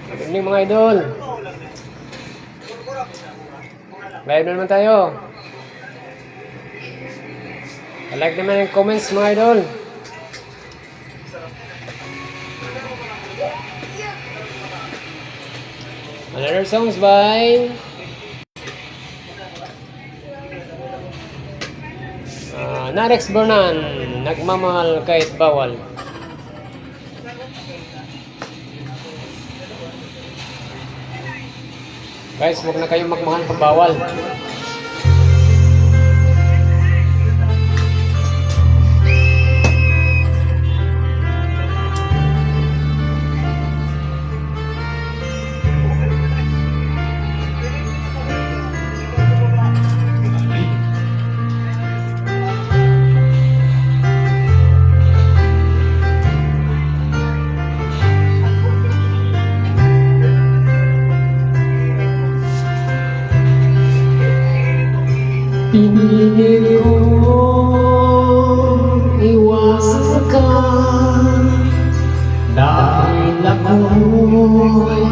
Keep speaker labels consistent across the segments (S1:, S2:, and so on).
S1: Good evening mga idol. Live na naman tayo. Like naman yung comments mga idol. Another songs by Narex Bernan, Nagmamahal Kahit Bawal. Guys, huwag na kayong magmahal pag bawal.
S2: Pinilit ko iwasan ka dahil ako'y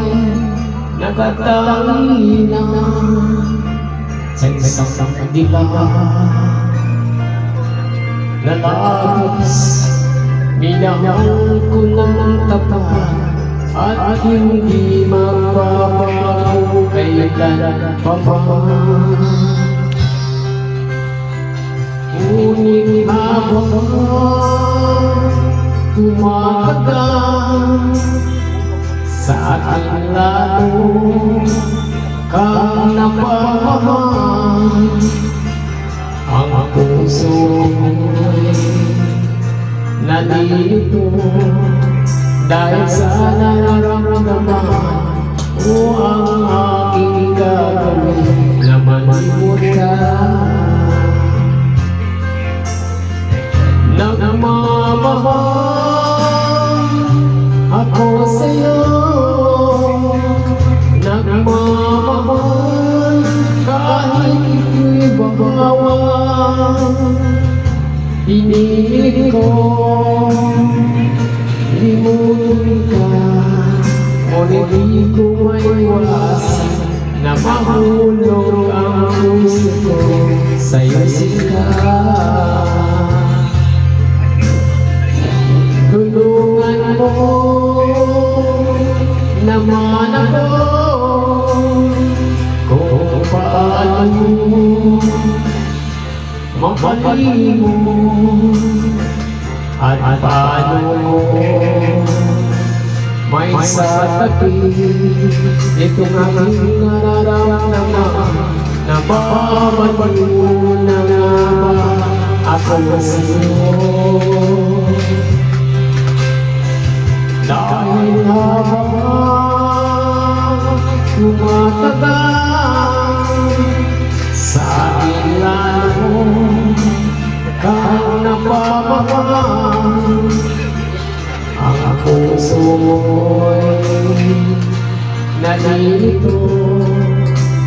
S2: nakatali na sa isang diba na labis. Minahal ko ng tapat at hindi magbabago kailan pa man. Ngunit habang tumatagal sa aking lalo kang napamahal, ang puso ko'y nalilito dahil sa nararamdaman o ang aking gagawin na malimot ka. Nagmamahal ako sa'yo, nagmamahal kahit ito'y bawal. Pinilit ko limutin ka, ngunit di ko maiwasan na mahulog ang puso ko sa'yo sikat. Tulungan mo naman ako kung paano mapahalin mo at paano may satabi itong aking nararamdaman na babalik mo na nga ba ako sa'yo. Dahil habang tumatagal sa aking lalo kang napamahal, ang puso mo'y nalilito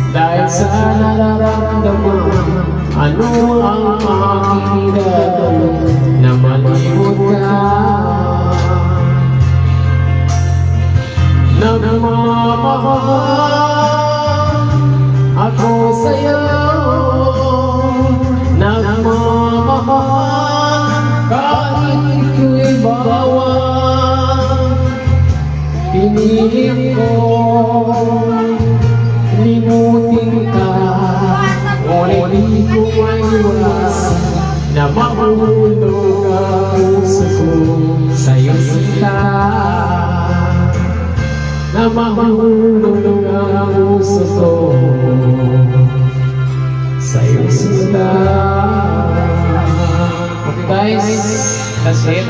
S2: dahil sa nararamdaman. Ano ang aking gagawin na malimot ka? Nagmamahal ako sa'yo, nagmamahal kahit ito'y bawal. Pinilit ko limutin ka, ngunit di ko maiwasan na mahulog ang puso ko sa'yo sila. Na mahulog ang puso ko sa'yo sila.
S1: Okay guys, that's it.